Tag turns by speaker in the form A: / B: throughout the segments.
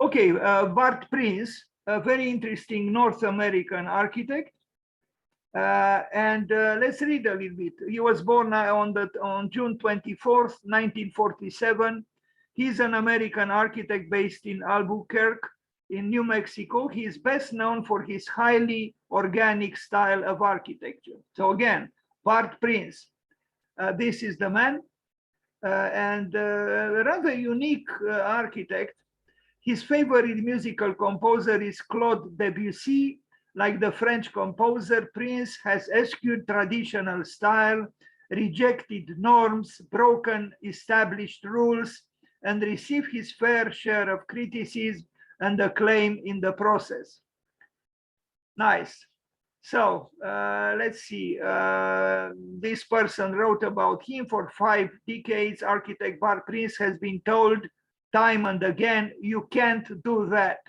A: Okay, Bart Prince, a very interesting North American architect. Let's read a little bit. He was born on June 24th, 1947. He's an American architect based in Albuquerque, in New Mexico. He is best known for his highly organic style of architecture. So again, Bart Prince. This is the man, and a rather unique architect. His favorite musical composer is Claude Debussy. Like the French composer, Prince has eschewed traditional style, rejected norms, broken established rules, and received his fair share of criticism and acclaim in the process. Nice. So let's see. This person wrote about him. For 5 decades. Architect Bart Prince has been told time and again, you can't do that.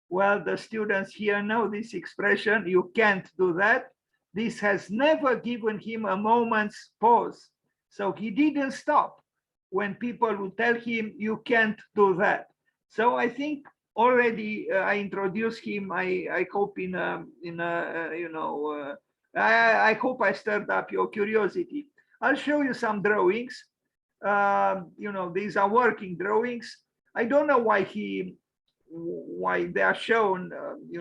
A: Well, the students here know this expression, you can't do that. This has never given him a moment's pause. So he didn't stop when people would tell him, you can't do that. So I think already I introduced him. I hope I hope I stirred up your curiosity. I'll show you some drawings. These are working drawings. I don't know why they are shown,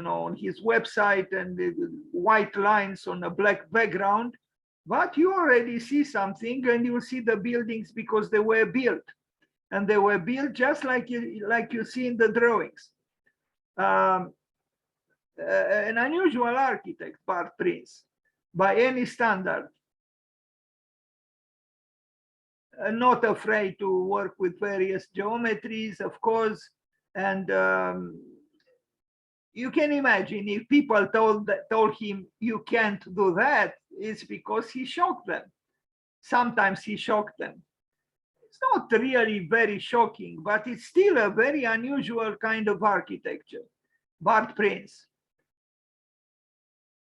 A: on his website and the white lines on a black background, but you already see something, and you see the buildings because they were built, and they were built just like you see in the drawings. An unusual architect, Bart Prince, by any standard. Not afraid to work with various geometries, of course, and you can imagine if people told him you can't do that, it's because he shocked them. Sometimes he shocked them. It's not really very shocking, but it's still a very unusual kind of architecture. Bart Prince.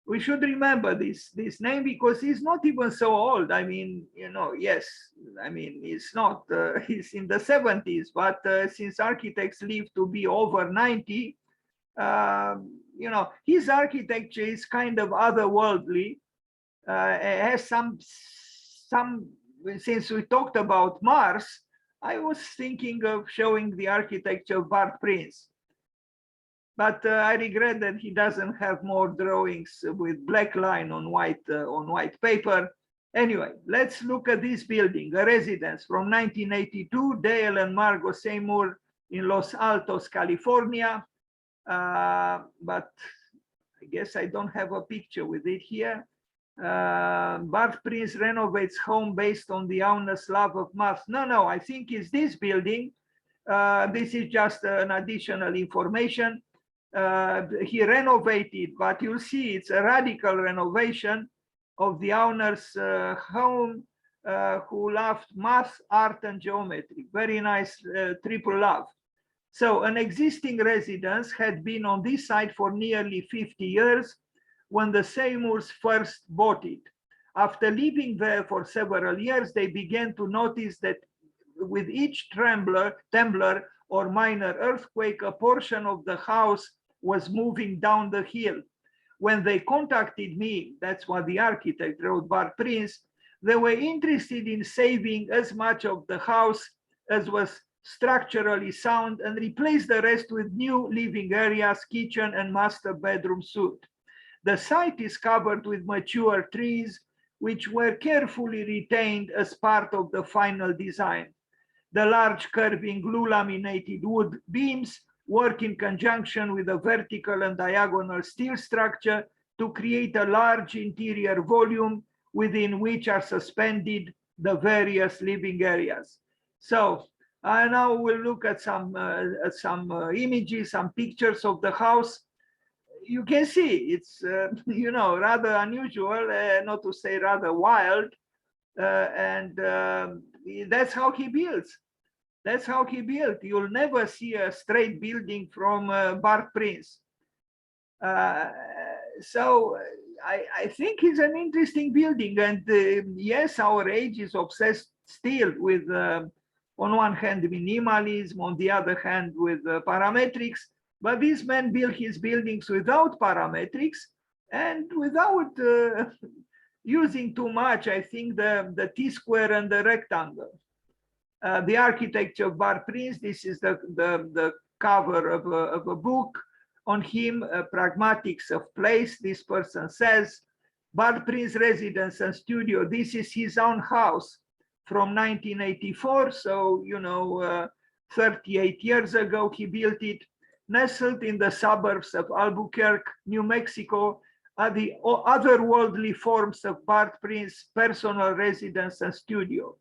A: We should remember this name because he's not even so old. I mean, yes, I mean, it's not, he's in the 70s, but since architects live to be over 90, his architecture is kind of otherworldly. It has some, since we talked about Mars, I was thinking of showing the architecture of Bart Prince. But I regret that he doesn't have more drawings with black line on white paper. Anyway, let's look at this building, a residence from 1982, Dale and Margot Seymour in Los Altos, California. But I guess I don't have a picture with it here. Bart Prince renovates home based on the owner's love of math. No, I think it's this building. This is just an additional information. He renovated, but you'll see it's a radical renovation of the owner's home, who loved math, art, and geometry. Very nice triple love. So an existing residence had been on this site for nearly 50 years when the Seymours first bought it. After living there for several years, they began to notice that with each trembler or minor earthquake, a portion of the house was moving down the hill. When they contacted me, that's what the architect wrote, Bart Prince, they were interested in saving as much of the house as was structurally sound and replace the rest with new living areas, kitchen, and master bedroom suite. The site is covered with mature trees, which were carefully retained as part of the final design. The large curving glue laminated wood beams work in conjunction with a vertical and diagonal steel structure to create a large interior volume within which are suspended the various living areas. So now we'll look at some images, some pictures of the house. You can see it's rather unusual, not to say rather wild, and that's how he builds. That's how he built. You'll never see a straight building from Bart Prince. So I think it's an interesting building. And yes, our age is obsessed still with on one hand minimalism, on the other hand with parametrics. But this man built his buildings without parametrics and without using too much, I think, the T-square and the rectangle. The architecture of Bart Prince, this is the cover of a book on him, Pragmatics of Place. This person says, Bart Prince residence and studio, this is his own house from 1984. So, 38 years ago, he built it, nestled in the suburbs of Albuquerque, New Mexico, are the otherworldly forms of Bart Prince's personal residence and studio.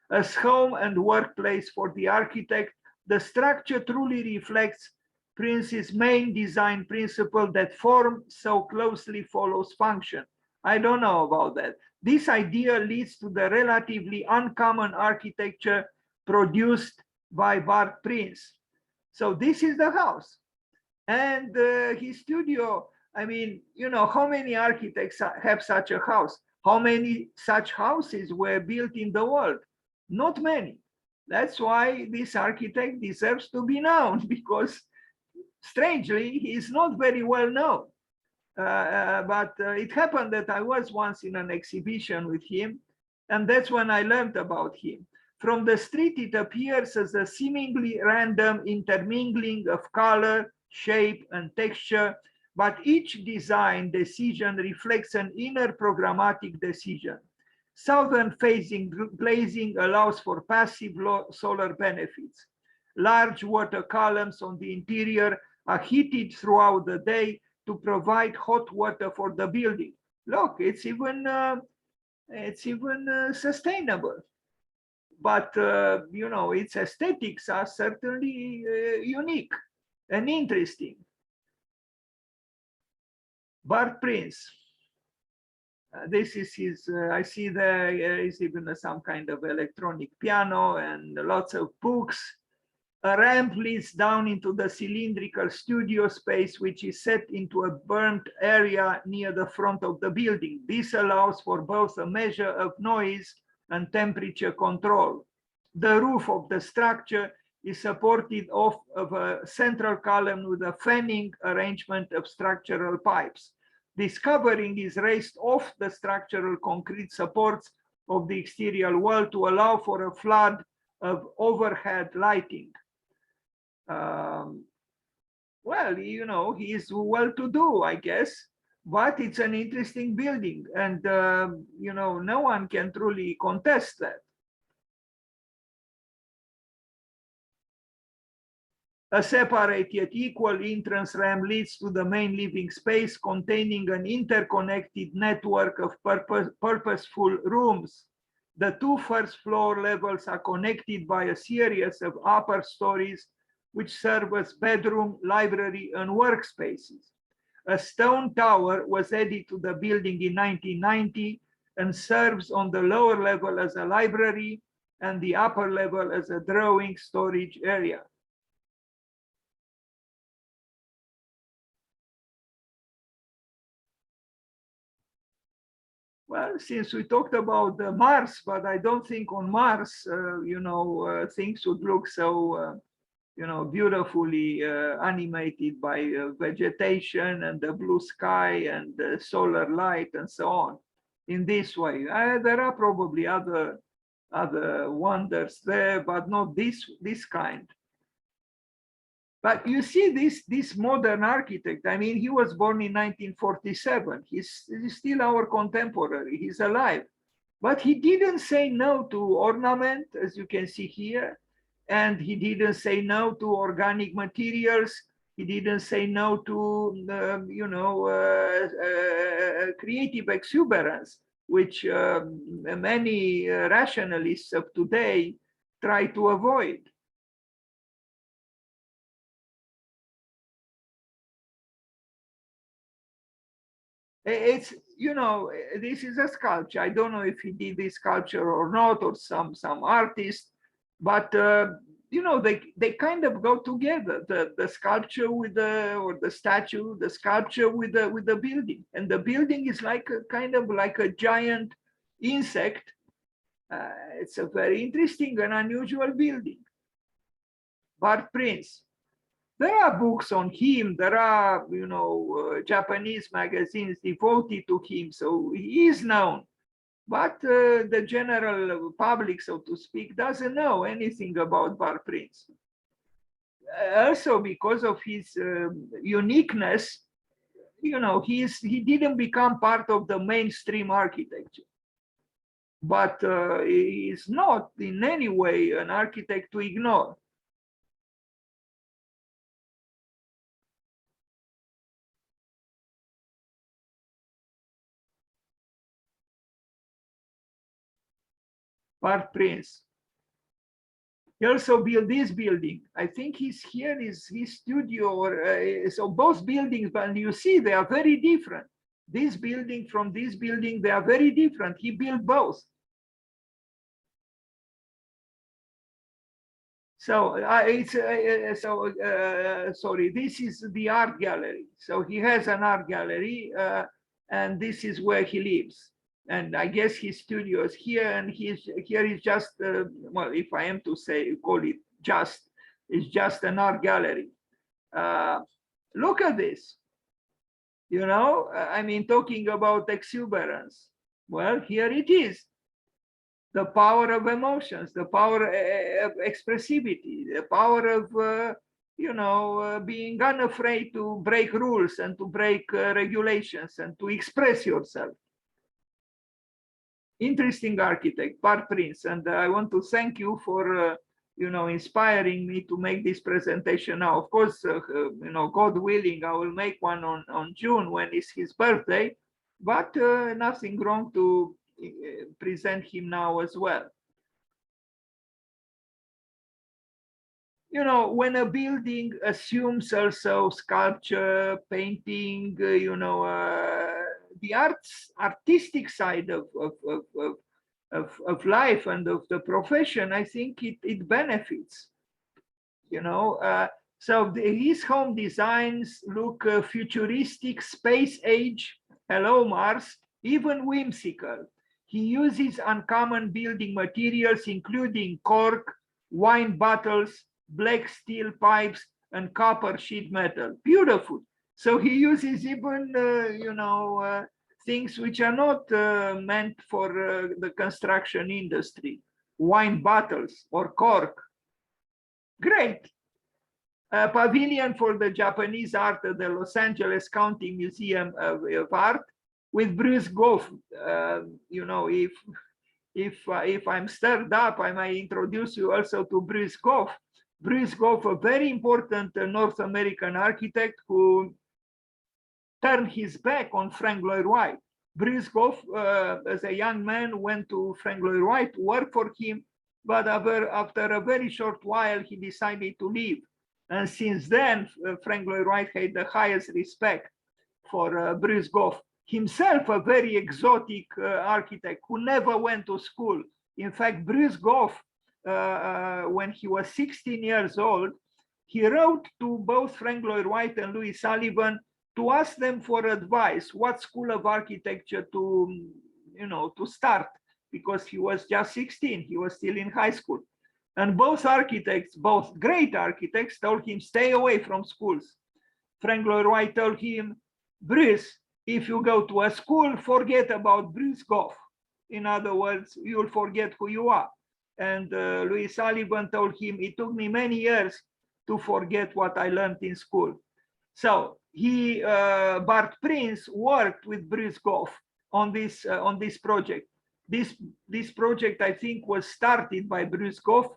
A: As home and workplace for the architect, the structure truly reflects Prince's main design principle that form so closely follows function. I don't know about that. This idea leads to the relatively uncommon architecture produced by Bart Prince. So this is the house. And his studio, I mean, how many architects have such a house? How many such houses were built in the world? Not many. That's why this architect deserves to be known, because strangely, he is not very well known. But it happened that I was once in an exhibition with him, and that's when I learned about him. From the street, it appears as a seemingly random intermingling of color, shape, and texture, but each design decision reflects an inner programmatic decision. Southern facing glazing allows for passive solar benefits. Large water columns on the interior are heated throughout the day to provide hot water for the building. Look, it's even sustainable. But its aesthetics are certainly unique and interesting. Bart Prince. This is his, I see there is even some kind of electronic piano and lots of books. A ramp leads down into the cylindrical studio space, which is set into a burnt area near the front of the building. This allows for both a measure of noise and temperature control. The roof of the structure is supported off of a central column with a fanning arrangement of structural pipes. This covering is raised off the structural concrete supports of the exterior wall to allow for a flood of overhead lighting. Well, he is well-to-do, I guess, but it's an interesting building, and no one can truly contest that. A separate yet equal entrance ramp leads to the main living space, containing an interconnected network of purposeful rooms. The two first floor levels are connected by a series of upper stories, which serve as bedroom, library, and workspaces. A stone tower was added to the building in 1990 and serves on the lower level as a library and the upper level as a drawing storage area. Well, since we talked about Mars, but I don't think on Mars, things would look so, beautifully animated by vegetation and the blue sky and the solar light and so on. In this way, there are probably other wonders there, but not this kind. But you see, this modern architect, I mean, he was born in 1947. He's still our contemporary. He's alive. But he didn't say no to ornament, as you can see here. And he didn't say no to organic materials. He didn't say no to, creative exuberance, which many rationalists of today try to avoid. It's, this is a sculpture. I don't know if he did this sculpture or not, or some artist, but they kind of go together. The sculpture with the statue, the sculpture with the building, and the building is like a kind of like a giant insect It's a very interesting and unusual building. Bart Prince. There are books on him. There are, Japanese magazines devoted to him. So he is known. But the general public, so to speak, doesn't know anything about Bart Prince. Also, because of his uniqueness, he didn't become part of the mainstream architecture. But he is not in any way an architect to ignore. Bart Prince. He also built this building. I think he's here is his studio, or so both buildings, but you see they are very different. This building from this building, they are very different. He built both. So sorry, this is the art gallery. So he has an art gallery, and this is where he lives. And I guess his studio is here, and here is just, well, if I am to say, call it just, it's just an art gallery. Look at this. I mean, talking about exuberance. Well, here it is. The power of emotions, the power of expressivity, the power of, being unafraid to break rules and to break regulations and to express yourself. Interesting architect, Bart Prince, and I want to thank you for, inspiring me to make this presentation now. Of course, God willing, I will make one on June when is his birthday, but nothing wrong to present him now as well. When a building assumes also sculpture, painting, the artistic side of life and of the profession, I think it benefits. So his home designs look futuristic, space age, hello Mars, even whimsical. He uses uncommon building materials, including cork, wine bottles, black steel pipes, and copper sheet metal. Beautiful. So he uses even, things which are not meant for the construction industry. Wine bottles or cork. Great. A pavilion for the Japanese art at the Los Angeles County Museum of Art with Bruce Goff. If I'm stirred up, I might introduce you also to Bruce Goff. Bruce Goff, a very important North American architect who turned his back on Frank Lloyd Wright. Bruce Goff, as a young man, went to Frank Lloyd Wright to work for him, but after a very short while, he decided to leave. And since then, Frank Lloyd Wright had the highest respect for Bruce Goff. Himself a very exotic architect who never went to school. In fact, Bruce Goff, when he was 16 years old, he wrote to both Frank Lloyd Wright and Louis Sullivan to ask them for advice, what school of architecture to start, because he was just 16, he was still in high school. And both architects, both great architects, told him, stay away from schools. Frank Lloyd Wright told him, Bruce, if you go to a school, forget about Bruce Goff. In other words, you'll forget who you are. And Louis Sullivan told him, it took me many years to forget what I learned in school. So Bart Prince worked with Bruce Goff on this project. This project, I think, was started by Bruce Goff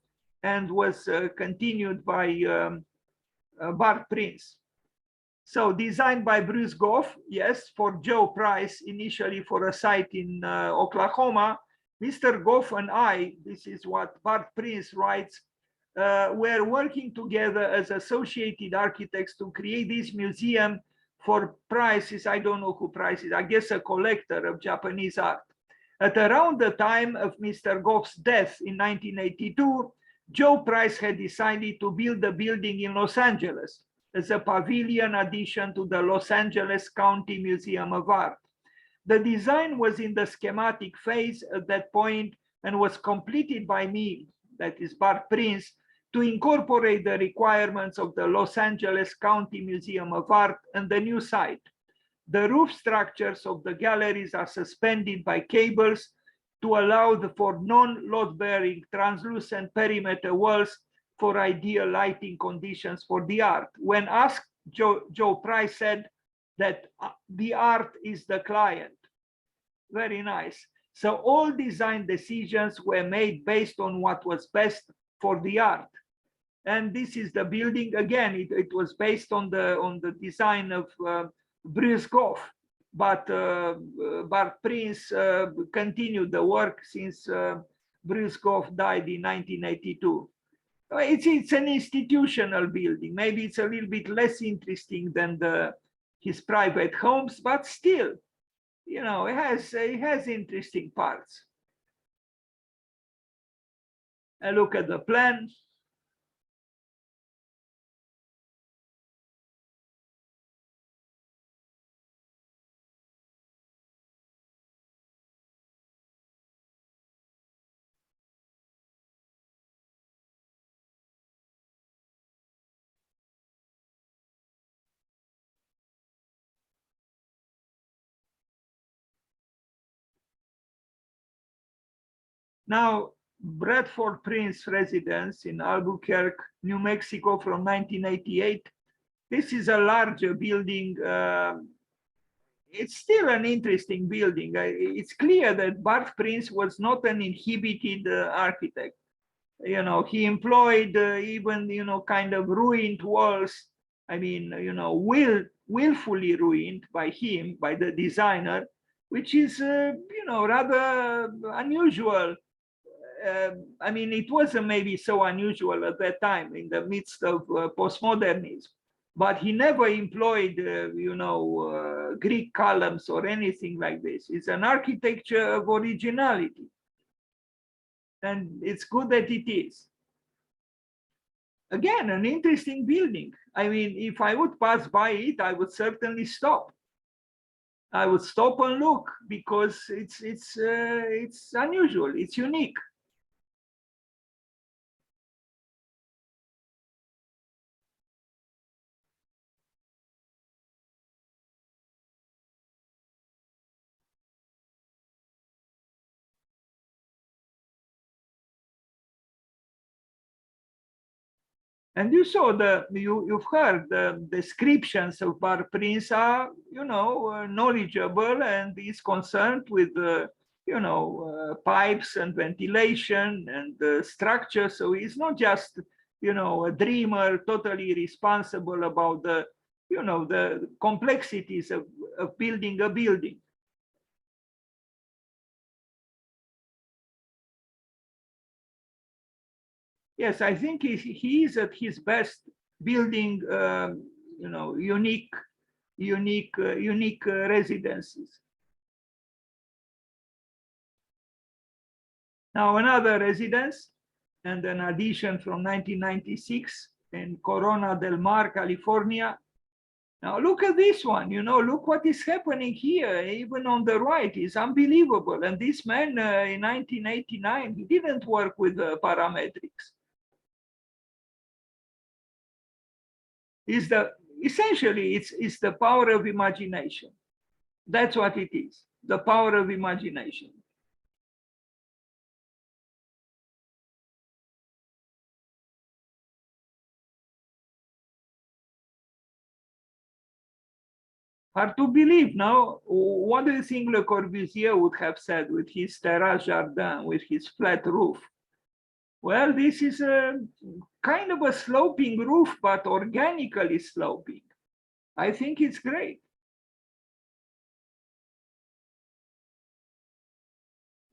A: and was continued by Bart Prince. So designed by Bruce Goff, yes, for Joe Price, initially for a site in Oklahoma. Mr. Goff and I, this is what Bart Prince writes, were working together as associated architects to create this museum for Price. I don't know who Price is, I guess a collector of Japanese art. At around the time of Mr. Goff's death in 1982, Joe Price had decided to build a building in Los Angeles as a pavilion addition to the Los Angeles County Museum of Art. The design was in the schematic phase at that point, and was completed by me, that is Bart Prince, to incorporate the requirements of the Los Angeles County Museum of Art and the new site. The roof structures of the galleries are suspended by cables to allow for non-load-bearing translucent perimeter walls for ideal lighting conditions for the art. When asked, Joe Price said that the art is the client. Very nice. So all design decisions were made based on what was best for the art. And this is the building. Again, it was based on the design of Bruce Goff, but Bart Prince continued the work since Bruce Goff died in 1982. It's an institutional building. Maybe it's a little bit less interesting than his private homes, but still, you know, it has interesting parts. I look at the plan. Now, Bradford Prince residence in Albuquerque, New Mexico from 1988. This is a larger building. It's still an interesting building. It's clear that Bart Prince was not an inhibited architect. You know, he employed even, you know, kind of ruined walls. I mean, you know, willfully ruined by him, by the designer, which is, you know, rather unusual. I mean, it wasn't maybe so unusual at that time in the midst of postmodernism, but he never employed, you know, Greek columns or anything like this. It's an architecture of originality. And it's good that it is. Again, an interesting building. I mean, if I would pass by it, I would certainly stop. I would stop and look because it's unusual, it's unique. And you saw you've heard the descriptions of Bart Prince are, you know, knowledgeable and is concerned with, you know, pipes and ventilation and structure. So he's not just, you know, a dreamer, totally responsible about the, you know, the complexities of building a building. Yes, I think he is at his best building, you know, unique residences. Now another residence and an addition from 1996 in Corona del Mar, California. Now look at this one, you know, look what is happening here, even on the right, is unbelievable. And this man in 1989, he didn't work with parametrics. Essentially, it's the power of imagination. That's what it is, the power of imagination. Hard to believe now. What do you think Le Corbusier would have said with his terrace jardin, with his flat roof? Well, this is a kind of a sloping roof, but organically sloping. I think it's great.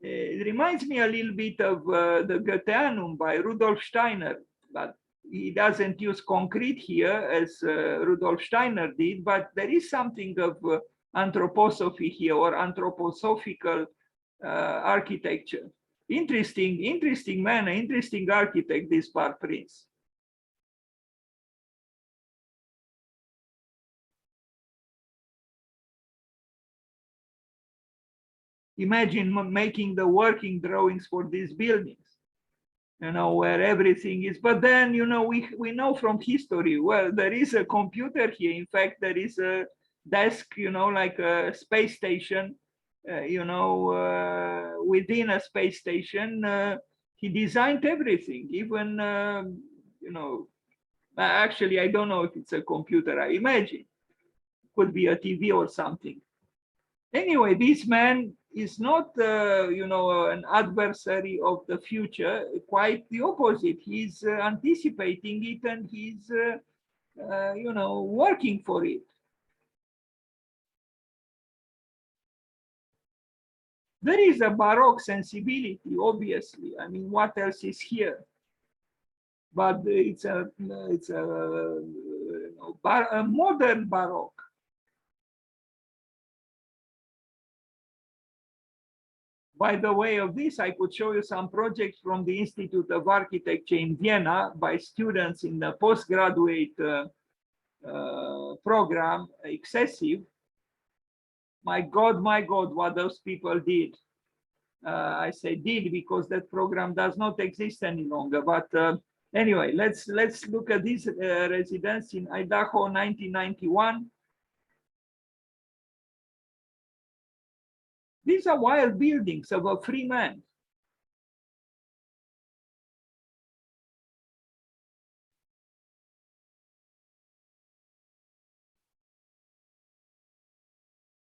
A: It reminds me a little bit of the Goetheanum by Rudolf Steiner, but he doesn't use concrete here as Rudolf Steiner did, but there is something of anthroposophy here, or anthroposophical architecture. Interesting man, interesting architect, this Bart Prince. imagine making the working drawings for these buildings, where everything is. But then, we know from history, well, there is a computer here. In fact, there is a desk, like a space station, within a space station. He designed everything, even, actually, I don't know if it's a computer. I imagine could be a TV or something. Anyway, this man is not, an adversary of the future. Quite the opposite. He's anticipating it, and he's, working for it. There is a Baroque sensibility, obviously. I mean, what else is here? But it's a modern Baroque. By the way of this, I could show you some projects from the Institute of Architecture in Vienna by students in the postgraduate program, excessive. My God, what those people did. I say did because that program does not exist any longer. But anyway, let's look at this residence in Idaho, 1991. These are wild buildings of a free man.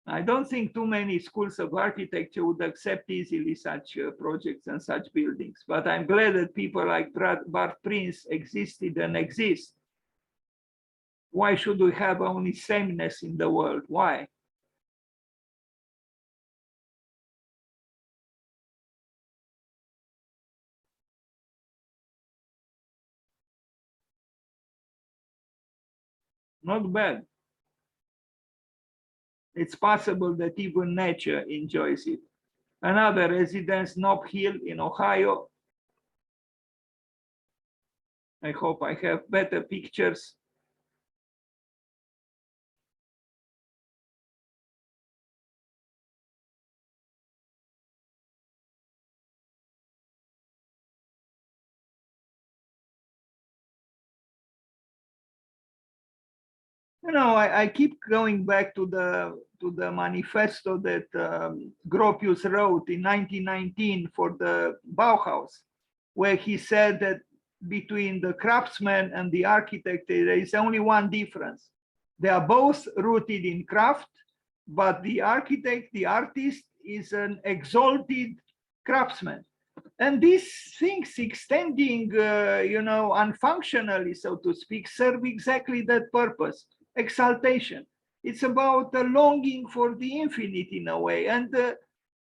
A: I don't think too many schools of architecture would accept easily such projects and such buildings, but I'm glad that people like Bart Prince existed and exist. Why should we have only sameness in the world? Why? Not bad. It's possible that even nature enjoys it. Another residence, Nob Hill in Ohio. I hope I have better pictures. I keep going back to the manifesto that Gropius wrote in 1919 for the Bauhaus, where he said that between the craftsman and the architect, there is only one difference. They are both rooted in craft, but the architect, the artist, is an exalted craftsman. And these things extending, unfunctionally, so to speak, serve exactly that purpose. Exaltation. It's about a longing for the infinite in a way, and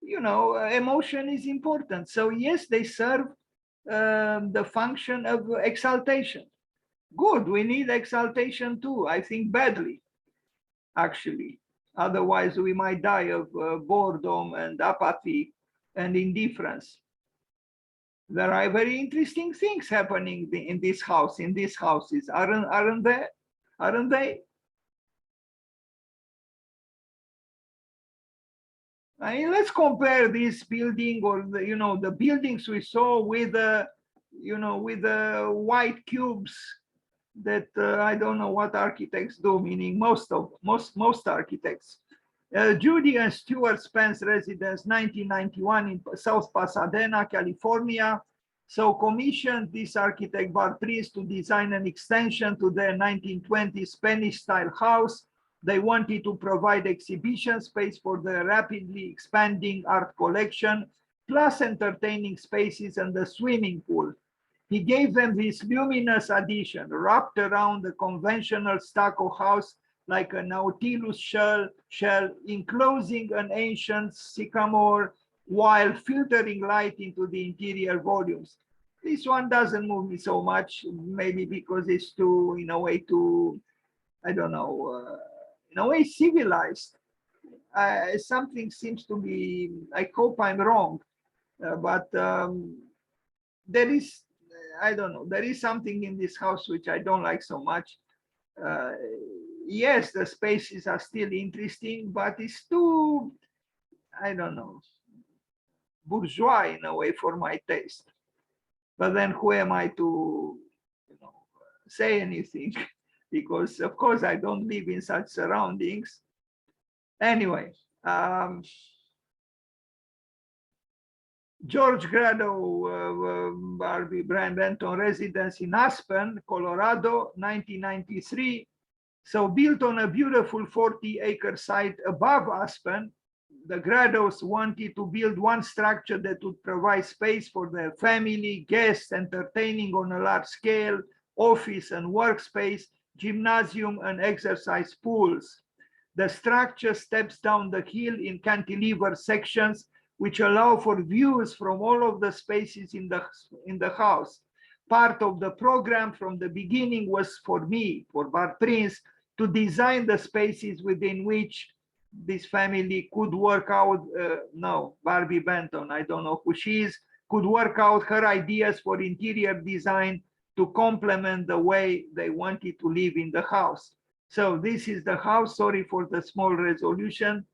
A: emotion is important. So yes, they serve the function of exaltation. Good, we need exaltation too. I think badly, actually. Otherwise, we might die of boredom and apathy and indifference. There are very interesting things happening in this house, in these houses, aren't there? Aren't they? I mean, let's compare this building or the buildings we saw with with the white cubes that I don't know what architects do, meaning most architects. Judy and Stuart Spence residence, 1991 in South Pasadena, California. So commissioned this architect Bart Prince to design an extension to their 1920s Spanish style house. They wanted to provide exhibition space for the rapidly expanding art collection, plus entertaining spaces and the swimming pool. He gave them this luminous addition wrapped around the conventional stucco house like a Nautilus shell, enclosing an ancient sycamore while filtering light into the interior volumes. This one doesn't move me so much, maybe because it's too, in a way, too, I don't know, in a way civilized. Something seems to be, I hope I'm wrong, but there is, I don't know, there is something in this house which I don't like so much. Yes, the spaces are still interesting, but it's too, I don't know, bourgeois in a way for my taste. But then who am I to, say anything? Because of course I don't live in such surroundings. Anyway, George Grado, Barbie Brand Benton residence in Aspen, Colorado, 1993. So built on a beautiful 40-acre site above Aspen, the Grados wanted to build one structure that would provide space for their family, guests, entertaining on a large scale, office and workspace, gymnasium and exercise pools. The structure steps down the hill in cantilever sections, which allow for views from all of the spaces in the house. Part of the program from the beginning was for me, for Bart Prince, to design the spaces within which this family could work out, no, Barbie Benton, I don't know who she is, could work out her ideas for interior design to complement the way they wanted to live in the house. So this is the house. Sorry for the small resolution.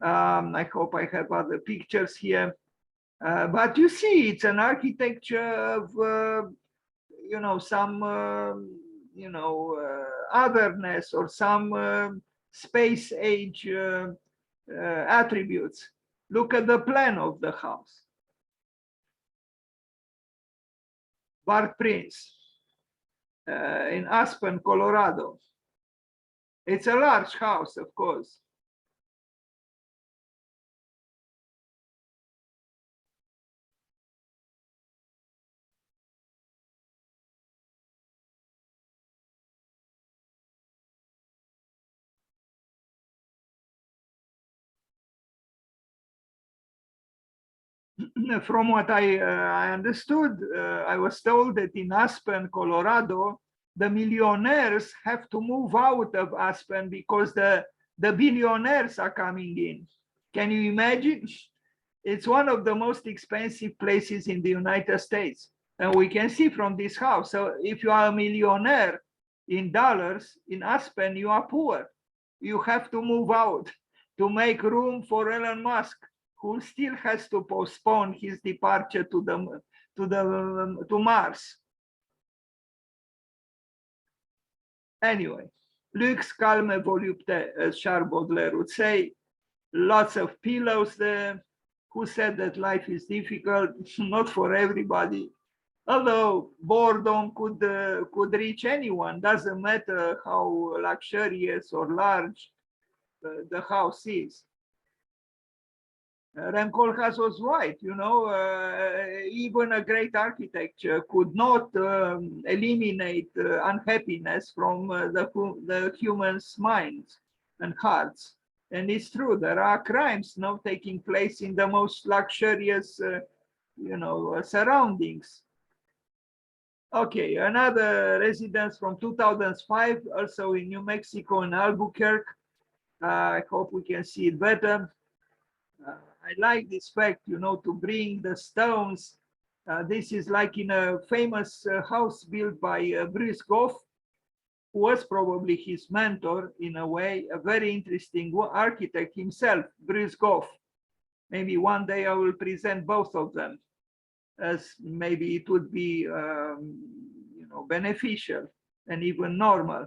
A: I hope I have other pictures here. But you see, it's an architecture of, some, otherness or some space age attributes. Look at the plan of the house. Bart Prince in Aspen, Colorado. It's a large house, of course. From what I understood, I was told that in Aspen, Colorado, the millionaires have to move out of Aspen because the billionaires are coming in. Can you imagine? It's one of the most expensive places in the United States. And we can see from this house. So if you are a millionaire in dollars, in Aspen, you are poor. You have to move out to make room for Elon Musk, who still has to postpone his departure to Mars. Anyway, luxe, calme, volupté, as Charles Baudelaire would say. Lots of pillows there. Who said that life is difficult? Not for everybody. Although boredom could reach anyone, doesn't matter how luxurious or large the house is. Rem Koolhaas was right, even a great architecture could not eliminate unhappiness from the humans' minds and hearts. And it's true, there are crimes now taking place in the most luxurious, surroundings. Okay, another residence from 2005, also in New Mexico in Albuquerque. I hope we can see it better. I like this fact, to bring the stones. This is like in a famous house built by Bruce Goff, who was probably his mentor in a way, a very interesting architect himself, Bruce Goff. Maybe one day I will present both of them, as maybe it would be beneficial and even normal.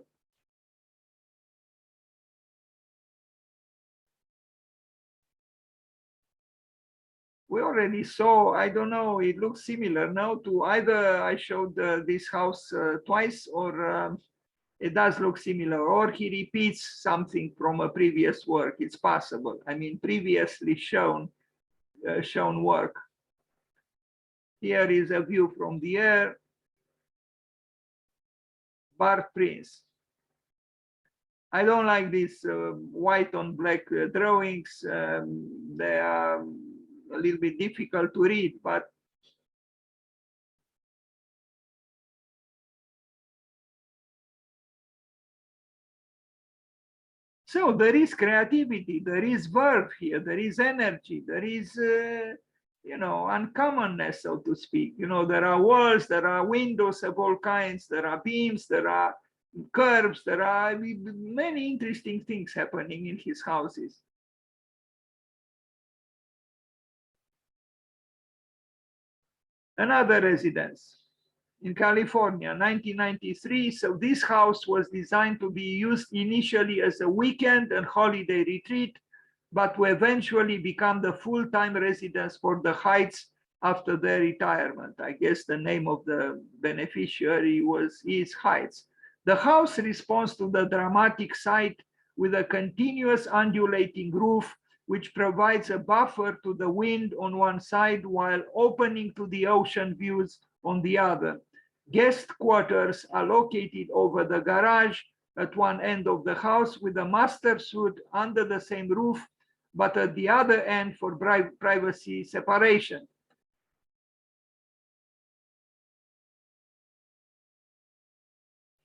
A: We already saw, I don't know, it looks similar now to either I showed this house twice, or it does look similar, or he repeats something from a previous work. It's possible. I mean, previously shown work. Here is a view from the air. Bart Prince. I don't like these white on black drawings. They are a little bit difficult to read, but so there is creativity, there is verve here, there is energy, there is uncommonness, so to speak. There are walls, there are windows of all kinds, there are beams, there are curves, there are many interesting things happening in his houses. Another residence in California, 1993. So this house was designed to be used initially as a weekend and holiday retreat, but to eventually become the full-time residence for the Heights after their retirement. I guess the name of the beneficiary is Heights. The house responds to the dramatic site with a continuous undulating roof, which provides a buffer to the wind on one side while opening to the ocean views on the other. Guest quarters are located over the garage at one end of the house with a master suite under the same roof, but at the other end for privacy separation.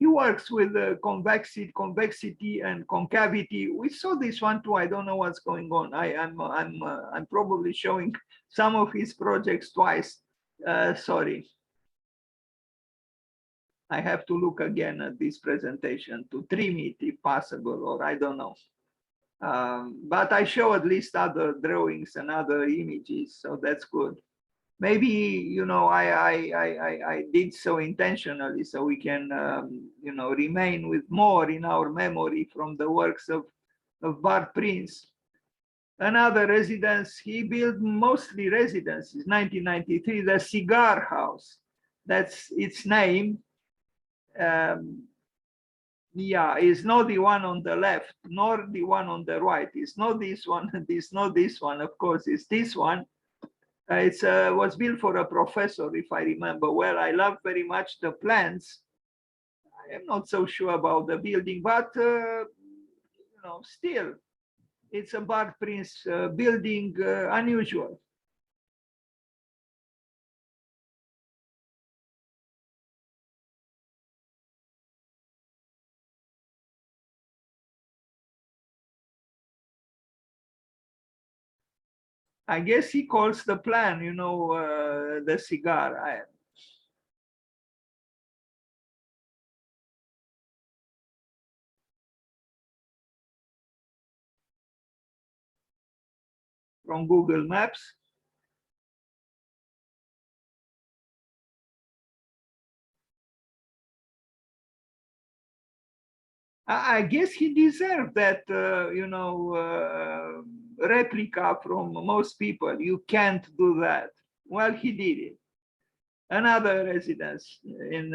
A: He works with convexity and concavity. We saw this one too. I don't know what's going on. I'm probably showing some of his projects twice. Sorry. I have to look again at this presentation to trim it if possible, or I don't know. But I show at least other drawings and other images, so that's good. Maybe, you know, I did so intentionally so we can, you know, remain with more in our memory from the works of Bart Prince. Another residence, he built mostly residences, 1993, the Cigar House. That's its name. Yeah, it's not the one on the left, nor the one on the right. It's not this one, it's not this one, of course, it's this one. It was built for a professor, if I remember well. I love very much the plans. I am not so sure about the building, but you know, still, it's a Bart Prince building, unusual. I guess he calls the plan, you know, the cigar. From Google Maps. I guess he deserved that, you know, replica from most people. You can't do that. Well, he did it. Another residence in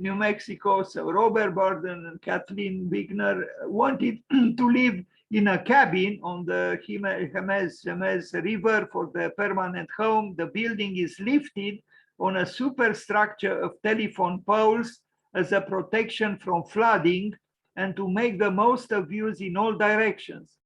A: New Mexico. So Robert Burden and Kathleen Wigner wanted to live in a cabin on the Jemez River for their permanent home. The building is lifted on a superstructure of telephone poles as a protection from flooding and to make the most of views in all directions.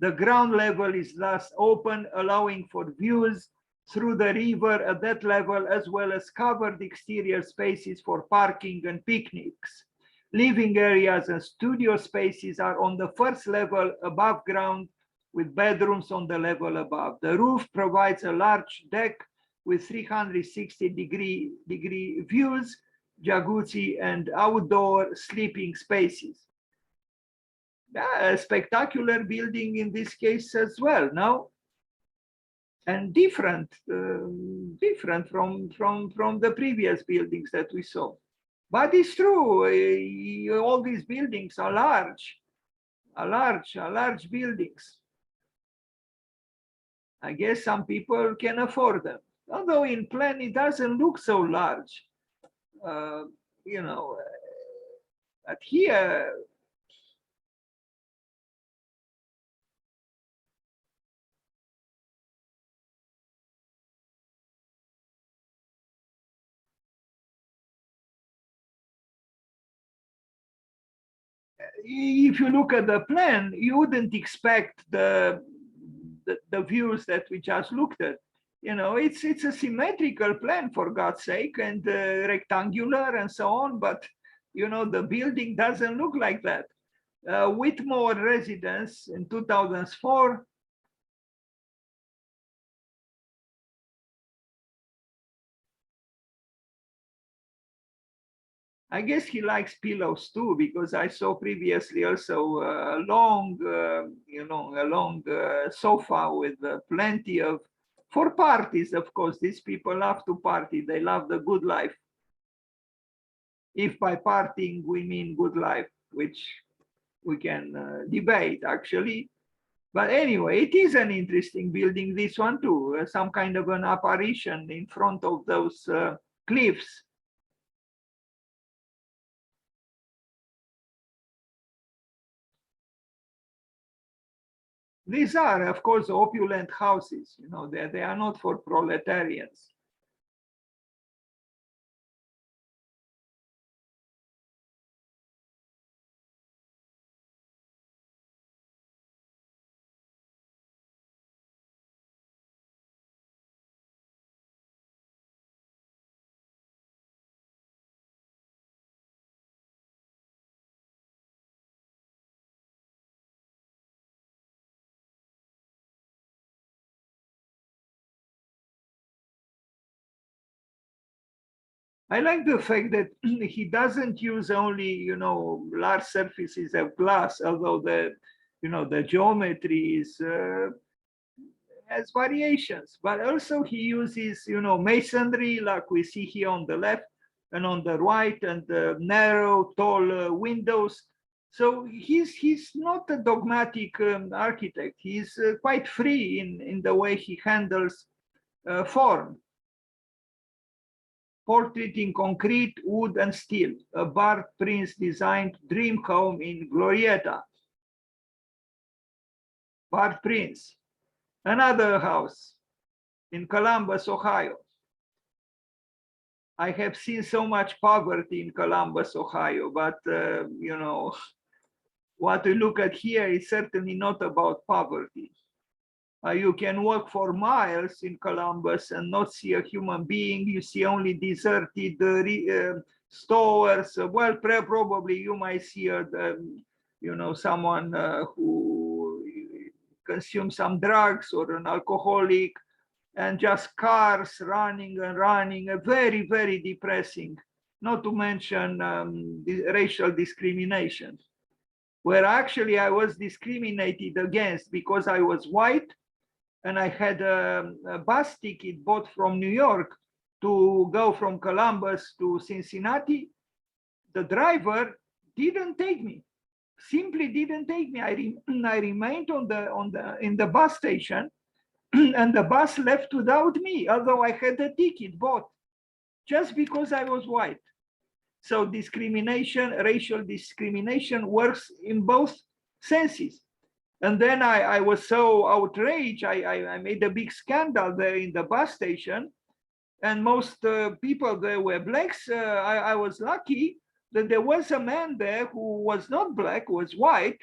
A: The ground level is thus open, allowing for views through the river at that level, as well as covered exterior spaces for parking and picnics. Living areas and studio spaces are on the first level above ground, with bedrooms on the level above. The roof provides a large deck with 360-degree views, jacuzzi, and outdoor sleeping spaces. A spectacular building in this case as well, no? And different from the previous buildings that we saw. But it's true, all these buildings are large buildings. I guess some people can afford them. Although in plan it doesn't look so large, you know. But here, if you look at the plan, you wouldn't expect the views that we just looked at. You know, it's a symmetrical plan, for God's sake, and rectangular and so on. But you know, the building doesn't look like that. Whitmore residence in 2004. I guess he likes pillows too, because I saw previously also a long, you know, a long sofa with plenty of For parties, of course, these people love to party. They love the good life. If by partying we mean good life, which we can debate actually. But anyway, it is an interesting building, this one too, some kind of an apparition in front of those cliffs. These are, of course, opulent houses, you know, they are not for proletarians. I like the fact that he doesn't use only, you know, large surfaces of glass, although the, you know, the geometry is has variations, but also he uses, you know, masonry like we see here on the left and on the right, and narrow, tall windows. So he's not a dogmatic architect. He's quite free in the way he handles form. Portrait in concrete, wood, and steel. A Bart Prince designed dream home in Glorieta. Bart Prince. Another house in Columbus, Ohio. I have seen so much poverty in Columbus, Ohio, but you know, what we look at here is certainly not about poverty. You can walk for miles in Columbus and not see a human being. You see only deserted stores. Well, probably you might see you know, someone who consumes some drugs or an alcoholic, and just cars running and running, very, very depressing. Not to mention the racial discrimination, where actually I was discriminated against because I was white and I had a bus ticket bought from New York to go from Columbus to Cincinnati. The driver didn't take me, simply didn't take me. I remained in the bus station, and the bus left without me, although I had a ticket bought, just because I was white. So discrimination, racial discrimination, works in both senses. And then I was so outraged, I made a big scandal there in the bus station, and most people there were blacks. I was lucky that there was a man there who was not black, was white,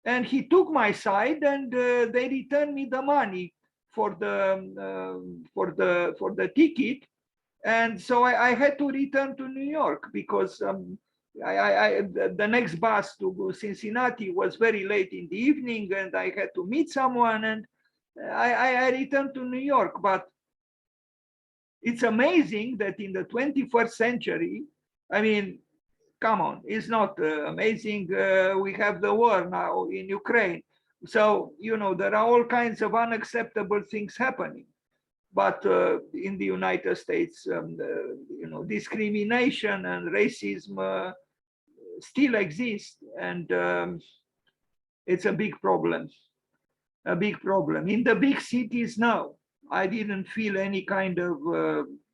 A: and he took my side, and they returned me the money for the ticket. And so I had to return to New York because the next bus to Cincinnati was very late in the evening, and I had to meet someone, and I returned to New York. But it's amazing that in the 21st century, I mean, come on, it's not amazing. We have the war now in Ukraine. So, you know, there are all kinds of unacceptable things happening. But in the United States, you know, discrimination and racism still exist, and it's a big problem. A big problem in the big cities now. I didn't feel any kind of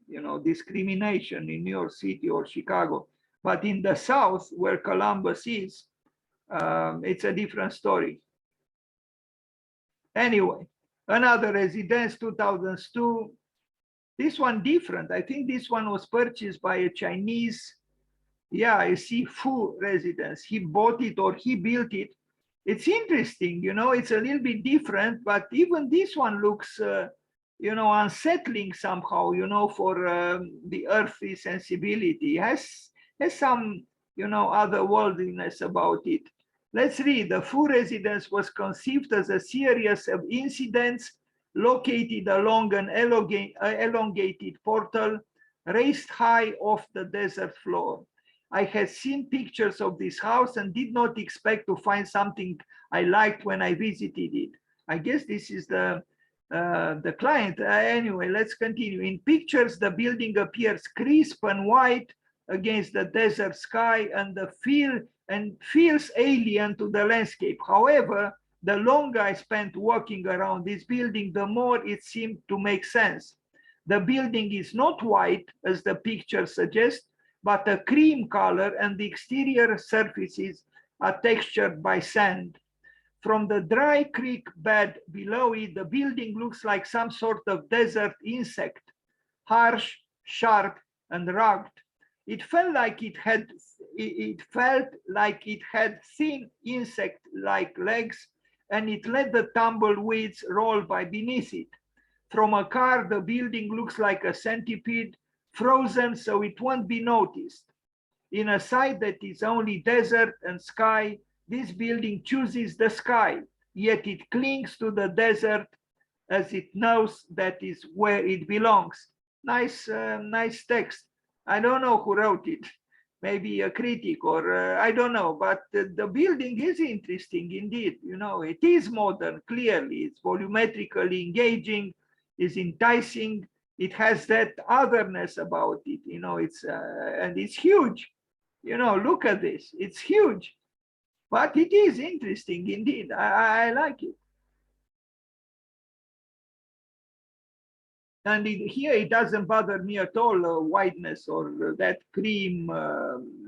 A: you know, discrimination in New York City or Chicago, but in the South, where Columbus is, it's a different story. Anyway, another residence, 2002. This one different. I think this one was purchased by a Chinese. Yeah, I see Fu residence. He bought it or he built it. It's interesting, you know, it's a little bit different, but even this one looks, you know, unsettling somehow, you know, for the earthly sensibility. It has some, you know, otherworldliness about it. Let's read. The Fu residence was conceived as a series of incidents located along an elongated portal raised high off the desert floor. I had seen pictures of this house and did not expect to find something I liked when I visited it. I guess this is the the client. Anyway, let's continue. In pictures, the building appears crisp and white against the desert sky and feels alien to the landscape. However, the longer I spent walking around this building, the more it seemed to make sense. The building is not white, as the picture suggests, but a cream color, and the exterior surfaces are textured by sand. From the dry creek bed below it, the building looks like some sort of desert insect, harsh, sharp, and rugged. It felt like it had thin insect-like legs, and it let the tumbleweeds roll by beneath it. From a car, the building looks like a centipede, frozen so it won't be noticed. In a site that is only desert and sky, this building chooses the sky, yet it clings to the desert as it knows that is where it belongs. Nice text. I don't know who wrote it. Maybe a critic or I don't know, but the building is interesting indeed. You know, it is modern, clearly. It's volumetrically engaging, is enticing. It has that otherness about it. You know, and it's huge. You know, look at this. It's huge. But it is interesting indeed. I like it. And here it doesn't bother me at all, whiteness or that cream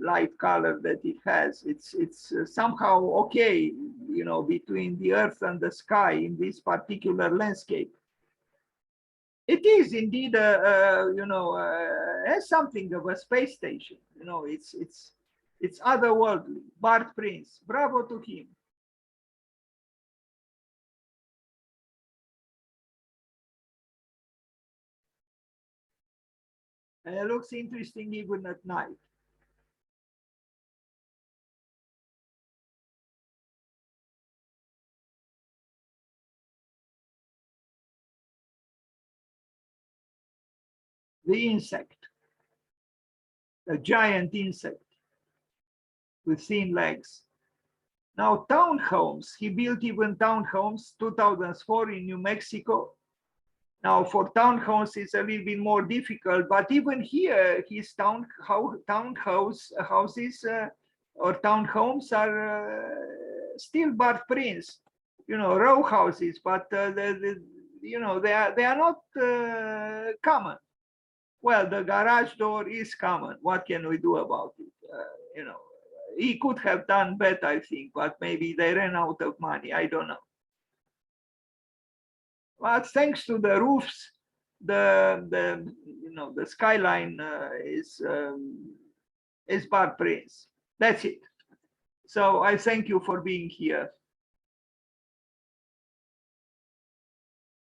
A: light color that it has. It's somehow okay, you know, between the earth and the sky in this particular landscape. It is indeed, has something of a space station. You know, it's otherworldly. Bart Prince, bravo to him. And it looks interesting even at night. The insect, a giant insect with thin legs. Now, townhomes, he built even townhomes, 2004 in New Mexico. Now, for townhomes, it's a little bit more difficult, but even here, his houses or townhomes are still Bart Prince, you know, row houses, but you know, they are not common. Well, the garage door is common. What can we do about it? You know, he could have done better, I think, but maybe they ran out of money. I don't know. But thanks to the roofs, the skyline is Bart Prince. That's it. So I thank you for being here.